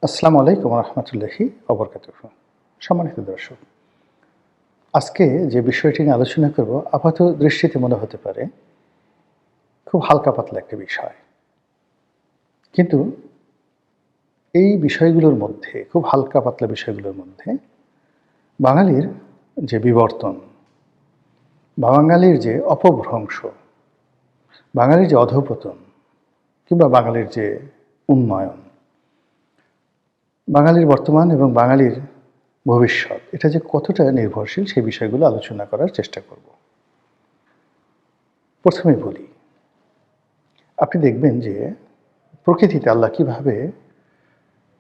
আসসালামু আলাইকুম রহমতুল্লাহি অবরকাতুহ। সম্মানিত দর্শক, আজকে যে বিষয়টি নিয়ে আলোচনা করব আপাত দৃষ্টিতে মনে হতে পারে খুব হালকা পাতলা একটা বিষয়, কিন্তু এই বিষয়গুলোর মধ্যে, খুব হালকা পাতলা বিষয়গুলোর মধ্যে বাঙালির যে বিবর্তন, বাঙালির যে অপভ্রংশ, বাঙালির যে অধঃপতন কিংবা বাঙালির যে উন্নয়ন, বাঙালির বর্তমান এবং বাঙালির ভবিষ্যৎ, এটা যে কতটা নির্ভরশীল সেই বিষয়গুলো আলোচনা করার চেষ্টা করব। প্রথমে বলি, আপনি দেখবেন যে প্রকৃতিতে আল্লাহ কীভাবে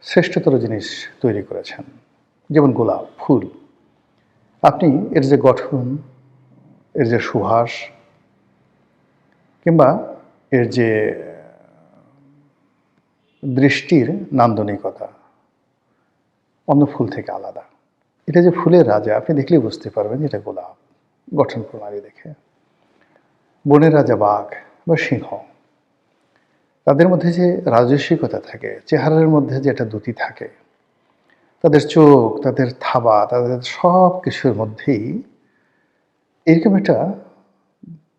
শ্রেষ্ঠতর জিনিস তৈরি করেছেন। যেমন গোলাপ ফুল, আপনি এর যে গঠন, এর যে সুবাস কিংবা এর যে দৃষ্টির নান্দনিকতা অন্য ফুল থেকে আলাদা। এটা যে ফুলের রাজা, আপনি দেখলেই বুঝতে পারবেন এটা গোলাপ, গঠন প্রণালী দেখে। বনের রাজা বাঘ বা সিংহ, তাদের মধ্যে যে রাজস্বিকতা থাকে, চেহারার মধ্যে যে একটা দ্যুতি থাকে, তাদের চোখ, তাদের থাবা, তাদের সব কিছুর মধ্যেই এরকম একটা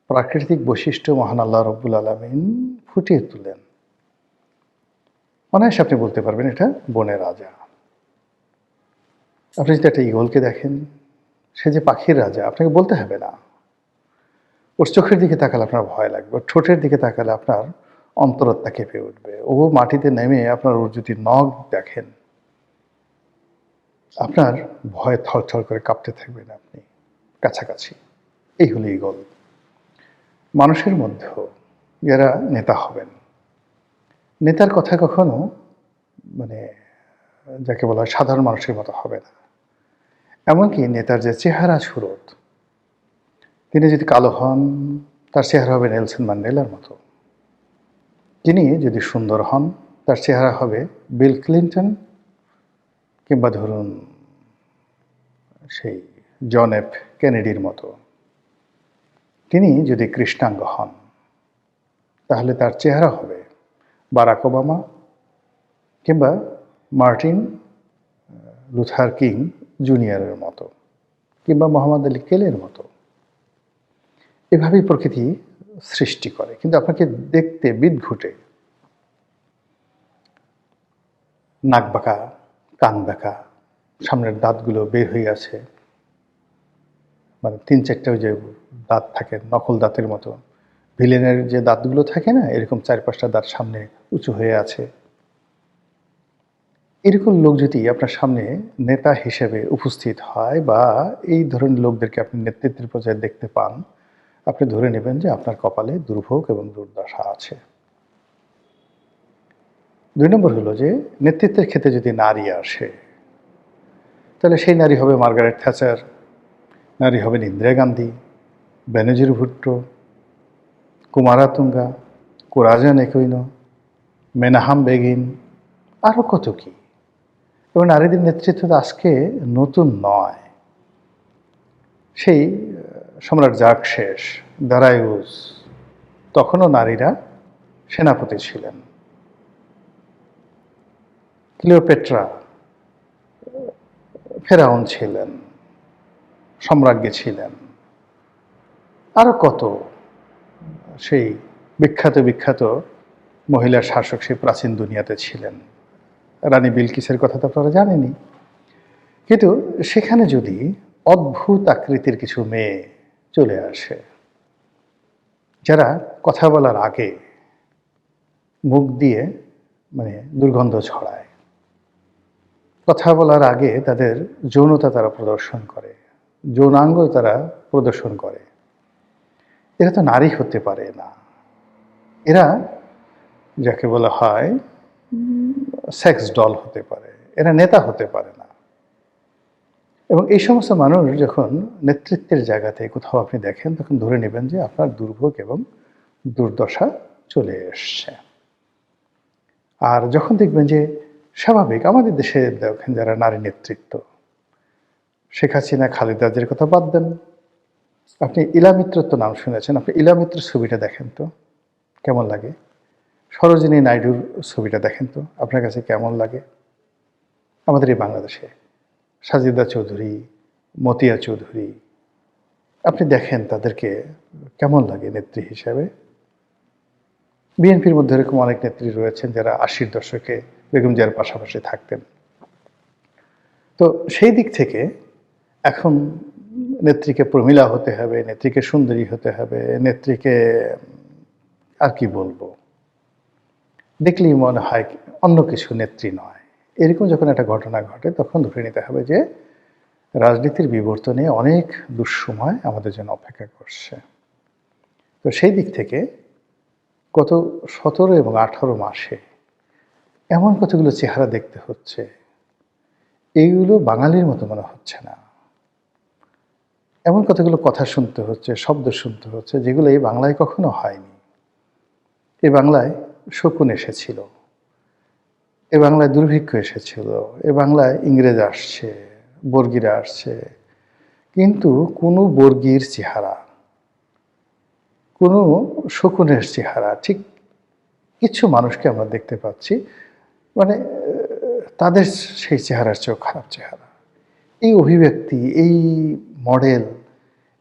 প্রাকৃতিক বৈশিষ্ট্য মহান আল্লাহ রব্বুল আলামিন ফুটিয়ে তুলেন। অনায়াসে আপনি বলতে পারবেন এটা বনের রাজা। আপনি যদি একটা ঈগলকে দেখেন, সে যে পাখির রাজা, আপনাকে বলতে হবে না। ওর চোখের দিকে তাকালে আপনার ভয় লাগবে, ওর ঠোঁটের দিকে তাকালে আপনার অন্তরাত্মা কেঁপে উঠবে। ও মাটিতে নেমে আপনার ওর যদি নখ দেখেন, আপনার ভয়ে থরথর করে কাঁপতে থাকবেন আপনি কাছাকাছি। এই হলো ঈগল। মানুষের মধ্যেও যারা নেতা হবেন, নেতার কথা কখনো মানে যাকে বলা হয় সাধারণ মানুষের মতো হবে না। এমনকি নেতার যে চেহারা সুরত, তিনি যদি কালো হন, তার চেহারা হবে নেলসন ম্যান্ডেলার মতো। তিনি যদি সুন্দর হন, তার চেহারা হবে বিল ক্লিন্টন কিংবা ধরুন সেই জন এফ কেনেডির মতো। তিনি যদি কৃষ্ণাঙ্গ হন, তাহলে তার চেহারা হবে বারাক ওবামা কিংবা মার্টিন লুথার কিং জুনিয়রের মতো কিংবা মোহাম্মদ আলী কেলের মতো। এভাবেই প্রকৃতি সৃষ্টি করে, কিন্তু আপনাকে দেখতে বিদঘুটে, নাক বাঁকা, কান বাঁকা, সামনের দাঁতগুলো বের হয়ে আছে, মানে ৩-৪টা ওই যে দাঁত থাকে নকল দাঁতের মতো। ভিলেনের যে দাঁতগুলো থাকে না, এরকম ৪-৫টা দাঁত সামনে উঁচু হয়ে আছে। এরকম লোক যদি আপনার সামনে নেতা হিসেবে উপস্থিত হয় বা এই ধরনের লোকদেরকে আপনি নেতৃত্বের পর্যায়ে দেখতে পান, আপনি ধরে নেবেন যে আপনার কপালে দুর্ভোগ এবং দুর্দশা আছে। ২ নম্বর হলো যে নেতৃত্বের ক্ষেত্রে যদি নারী আসে, তাহলে সেই নারী হবে মার্গারেট থ্যাচার, নারী হবেন ইন্দিরা গান্ধী, বেনজির ভুট্টো, কুমারাতুঙ্গা, কোরাজান একুইনো, মেনাহাম বেগিন, আরও কত কি। এবং নারীদের নেতৃত্ব তো আজকে নতুন নয়। সেই সম্রাট জার্কশেস, দারায়ুস, তখনও নারীরা সেনাপতি ছিলেন। ক্লিওপেট্রা ফেরাউন ছিলেন, সম্রাজ্ঞী ছিলেন। আরও কত সেই বিখ্যাত বিখ্যাত মহিলা শাসক সেই প্রাচীন দুনিয়াতে ছিলেন। রানী বিলকিসের কথা তো আপনারা জানেনই। কিন্তু সেখানে যদি অদ্ভুত আকৃতির কিছু মেয়ে চলে আসে, যারা কথা বলার আগে মুখ দিয়ে মানে দুর্গন্ধ ছড়ায়, কথা বলার আগে তাদের যৌনতা তারা প্রদর্শন করে, যৌনাঙ্গ তারা প্রদর্শন করে, এরা তো নারী হতে পারে না। এরা যাকে বলা হয় সেক্স ডল হতে পারে, এরা নেতা হতে পারে না। এবং এই সমস্ত মানুষ যখন নেতৃত্বের জায়গাতে কোথাও আপনি দেখেন, তখন ধরে নেবেন যে আপনার দুর্ভোগ এবং দুর্দশা চলে এসছে। আর যখন দেখবেন যে স্বাভাবিক, আমাদের দেশে দেখেন যারা নারী নেতৃত্ব, শেখ হাসিনা, খালেদা জিয়ার কথা বাদ দেন, আপনি ইলা মিত্রর তো নাম শুনেছেন, আপনি ইলা মিত্রের ছবিটা দেখেন তো কেমন লাগে। সরোজিনী নাইডুর ছবিটা দেখেন তো আপনার কাছে কেমন লাগে। আমাদের এই বাংলাদেশে সাজেদা চৌধুরী, মতিয়া চৌধুরী, আপনি দেখেন তাদেরকে কেমন লাগে নেত্রী হিসাবে। বিএনপির মধ্যে এরকম অনেক নেত্রী রয়েছেন যারা ৮০-র দশকে বেগম জিয়ার পাশাপাশি থাকতেন। তো সেই দিক থেকে এখন নেত্রীকে প্রমীলা হতে হবে, নেত্রীকে সুন্দরী হতে হবে, নেত্রীকে আর কি বলবো, দেখলেই মনে হয় অন্য কিছু নেত্রী নয়। এরকম যখন একটা ঘটনা ঘটে তখন ধরে নিতে হবে যে রাজনীতির বিবর্তনে অনেক দুঃসময় আমাদের জন্য অপেক্ষা করছে। তো সেই দিক থেকে গত ১৭ এবং ১৮ মাসে এমন কতগুলো চেহারা দেখতে হচ্ছে, এইগুলো বাঙালির মতো মনে হচ্ছে না। এমন কতগুলো কথা শুনতে হচ্ছে, শব্দ শুনতে হচ্ছে, যেগুলো এই বাংলায় কখনো হয়নি। এই বাংলায় শকুন এসেছিল, এ বাংলায় দুর্ভিক্ষ এসেছিল, এ বাংলায় ইংরেজ আসছে, বর্গীরা আসছে, কিন্তু কোনো বর্গীর চেহারা, কোনো শকুনের চেহারা, ঠিক কিছু মানুষকে আমরা দেখতে পাচ্ছি, মানে তাদের সেই চেহারার চেয়েও খারাপ চেহারা। এই অভিব্যক্তি, এই মডেল,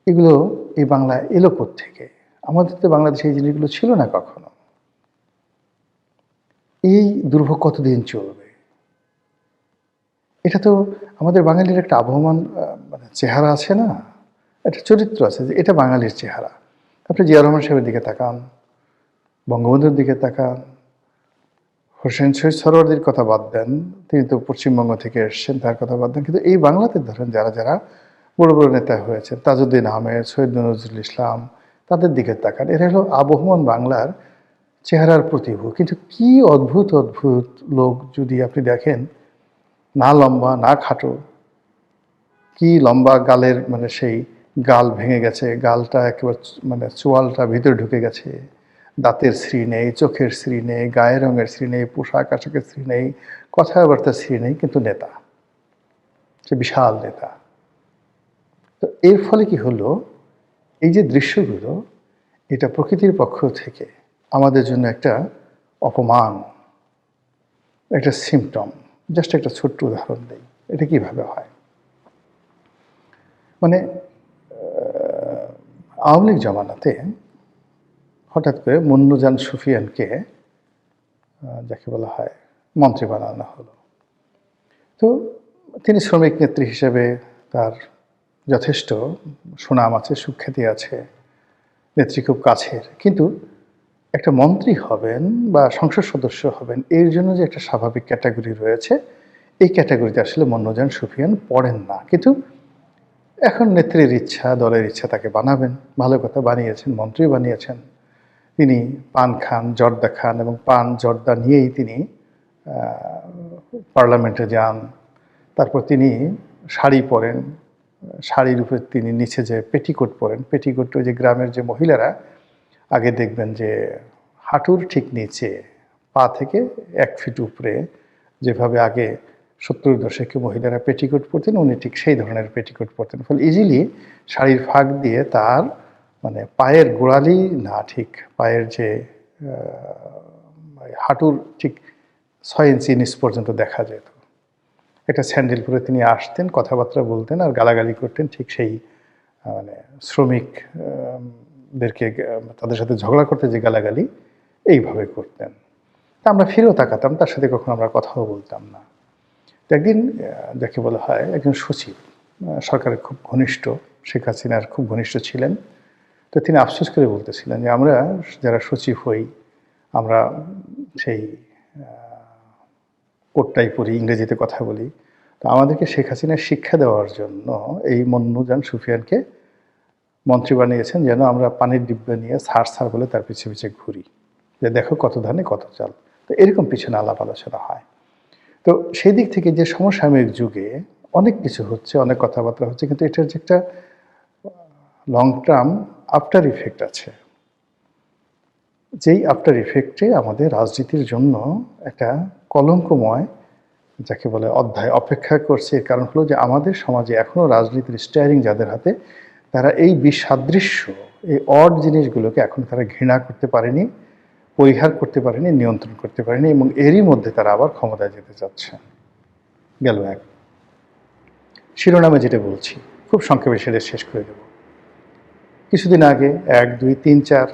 এগুলো এই বাংলা এলো কোত্থেকে? আমাদের তো বাংলাদেশে এই জিনিসগুলো ছিল না কখনো। এই দুর্ভোগ কতদিন চলবে? এটা তো আমাদের বাঙালির একটা আবহমান মানে চেহারা আছে না, একটা চরিত্র আছে যে এটা বাঙালির চেহারা। আপনি জিয়া রহমান সাহেবের দিকে তাকান, বঙ্গবন্ধুর দিকে তাকান, হোসেন শহীদ সরোয়ার্দীর কথা বাদ দেন, তিনি তো পশ্চিমবঙ্গ থেকে এসছেন, তার কথা বাদ দেন, কিন্তু এই বাংলাতে ধরেন যারা যারা বড় বড় নেতা হয়েছেন, তাজউদ্দিন আহমেদ, সৈয়দ নজরুল ইসলাম, তাদের দিকে তাকান, এরা হলো আবহমান বাংলার চেহারার প্রতিভূ। কিন্তু কি অদ্ভুত অদ্ভুত লোক যদি আপনি দেখেন, না লম্বা না খাটো, কি লম্বা গালের, মানে সেই গাল ভেঙে গেছে, গালটা একেবারে মানে চোয়ালটা ভিতরে ঢুকে গেছে, দাঁতের শ্রী নেই, চোখের শ্রী নেই, গায়ের রঙের শ্রী নেই, পোশাক আশাকের শ্রী নেই, কথাবার্তার শ্রী নেই, কিন্তু নেতা, সে বিশাল নেতা। তো এর ফলে কি হলো, এই যে দৃশ্যগুলো, এটা প্রকৃতির পক্ষ থেকে আমাদের জন্য একটা অপমান, একটা সিমটম। জাস্ট একটা ছোট্ট উদাহরণ দিই, এটা কিভাবে হয়। মানে আওয়ামী লীগ জমানাতে হঠাৎ করে মুন্নুজান সুফিয়ানকে যাকে বলা হয় মন্ত্রী বানানো হলো। তো তিনি শ্রমিক নেত্রী হিসেবে তার যথেষ্ট সুনাম আছে, সুখ্যাতি আছে, নেত্রী খুব কাছের, কিন্তু একটা মন্ত্রী হবেন বা সংসদ সদস্য হবেন, এর জন্য যে একটা স্বাভাবিক ক্যাটাগরি রয়েছে, এই ক্যাটাগরিতে আসলে মুন্নুজান সুফিয়ান পড়েন না। কিন্তু এখন নেত্রীর ইচ্ছা, দলের ইচ্ছা, তাকে বানাবেন, ভালো কথা, বানিয়েছেন, মন্ত্রী বানিয়েছেন। তিনি পান খান, জর্দা খান, এবং পান জর্দা নিয়েই তিনি পার্লামেন্টে যান। তারপর তিনি শাড়ি পরেন, শাড়ির উপরে তিনি নিচে যে পেটিকোট পরেন, পেটিকোট, ওই যে গ্রামের যে মহিলারা আগে দেখবেন যে হাঁটুর ঠিক নিচে, পা থেকে 1 ফিট উপরে, যেভাবে আগে 70-এর দশকে মহিলারা পেটিকোট পরতেন, উনি ঠিক সেই ধরনের পেটিকোট পরতেন। ফলে ইজিলি শাড়ির ফাঁক দিয়ে তার মানে পায়ের গোড়ালি না, ঠিক পায়ের যে হাঁটুর ঠিক 6 ইঞ্চি নিচ পর্যন্ত দেখা যেত। একটা স্যান্ডেল পরে তিনি আসতেন, কথাবার্তা বলতেন আর গালাগালি করতেন, ঠিক সেই মানে শ্রমিকদেরকে তাদের সাথে ঝগড়া করতে যে গালাগালি, এইভাবে করতেন। তা আমরা ফিরেও তাকাতাম, তার সাথে কখনো আমরা কথাও বলতাম না। তো একদিন যাকে বলা হয় একজন সচিব, সরকারের খুব ঘনিষ্ঠ, শেখ হাসিনার খুব ঘনিষ্ঠ ছিলেন। তো তিনি আফসোস করে বলতেছিলেন যে আমরা যারা সচিব হই, আমরা সেই কোটটাই পড়ি, ইংরেজিতে কথা বলি, তো আমাদেরকে শেখ হাসিনার শিক্ষা দেওয়ার জন্য এই মুন্নুজান সুফিয়ানকে মন্ত্রী বানিয়েছেন, যেন আমরা পানির ডিব্বা নিয়ে সার সার বলে তার পিছে পিছে ঘুরি, যে দেখো কত ধানে কত চাল। তো এরকম পিছনে আলাপ আলোচনা হয়। তো সেই দিক থেকে যে সমসাময়িক যুগে অনেক কিছু হচ্ছে, অনেক কথাবার্তা হচ্ছে, কিন্তু এটার যে একটা লং টার্ম আফটার ইফেক্ট আছে, যেই আফটার ইফেক্টে আমাদের রাজনীতির জন্য একটা কলঙ্কময় যাকে বলে অধ্যায় অপেক্ষা করছে। এর কারণ হলো যে আমাদের সমাজে এখনও রাজনীতির স্টিয়ারিং যাদের হাতে, তারা এই বিসাদৃশ্য, এই অড জিনিসগুলোকে এখন তারা ঘৃণা করতে পারেনি, পরিহার করতে পারেনি, নিয়ন্ত্রণ করতে পারেনি, এবং এরই মধ্যে তারা আবার ক্ষমতায় যেতে চাচ্ছে। গেল এক। শিরোনামে যেটা বলছি খুব সংক্ষেপে সেটা শেষ করে দেব। কিছুদিন আগে 1, 2, 3, 4,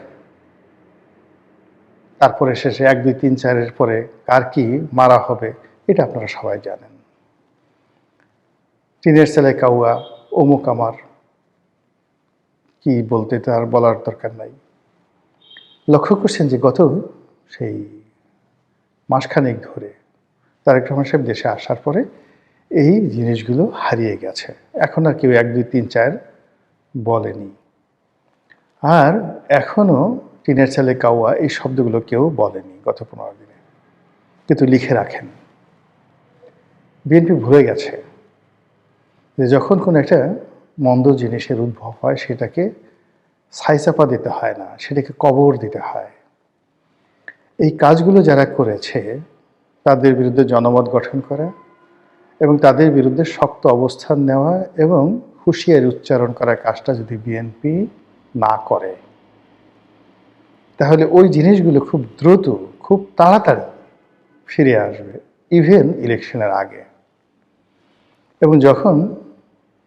তারপরে শেষে 1, 2, 3, 4-এর পরে কার কি মারা হবে এটা আপনারা সবাই জানেন। টিনের ছেলে কাউয়া, অমুক আমার, কি বলতে তো আর বলার দরকার নাই। লক্ষ্য করছেন যে গত সেই মাসখানেক ধরে তারেক রহমান সাহেব দেশে আসার পরে এই জিনিসগুলো হারিয়ে গেছে। এখন আর কেউ 1, 2, 3, 4 বলেনি। আর এখনো টিনের ছেলে কাউয়া এই শব্দগুলো কেউ বলেনি গত 15 দিনে, কিন্তু লিখে রাখেন। বিএনপি ভুলে গেছে যে যখন কোনো একটা মন্দ জিনিসের উদ্ভব হয় সেটাকে ছাইচাপা দিতে হয় না, সেটাকে কবর দিতে হয়। এই কাজগুলো যারা করেছে তাদের বিরুদ্ধে জনমত গঠন করা এবং তাদের বিরুদ্ধে শক্ত অবস্থান নেওয়া এবং হুঁশিয়ারি উচ্চারণ করার কাজটা যদি বিএনপি না করে, তাহলে ওই জিনিসগুলো খুব দ্রুত, খুব তাড়াতাড়ি ফিরে আসবে, ইভেন ইলেকশনের আগে। এবং যখন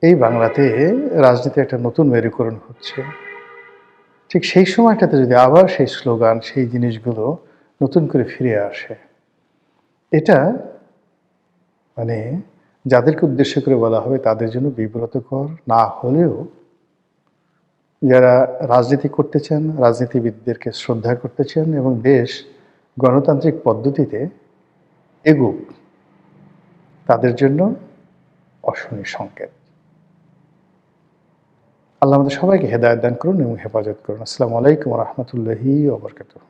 এই বাংলাতে রাজনীতির একটা নতুন মেরুকরণ হচ্ছে, ঠিক সেই সময়টাতে যদি আবার সেই স্লোগান, সেই জিনিসগুলো নতুন করে ফিরে আসে, এটা মানে যাদেরকে উদ্দেশ্য করে বলা হবে তাদের জন্য বিব্রতকর না হলেও, যারা রাজনীতি করতে চান, রাজনীতিবিদদেরকে শ্রদ্ধা করতে চান এবং দেশ গণতান্ত্রিক পদ্ধতিতে এগুক, তাদের জন্য অশনি সংকেত। আল্লাহ আমাদের সবাইকে হেদায়েত দান করুন এবং হেফাজত করুন। আসসালামু আলাইকুম ওয়া রাহমাতুল্লাহি ওয়া বারাকাতুহু।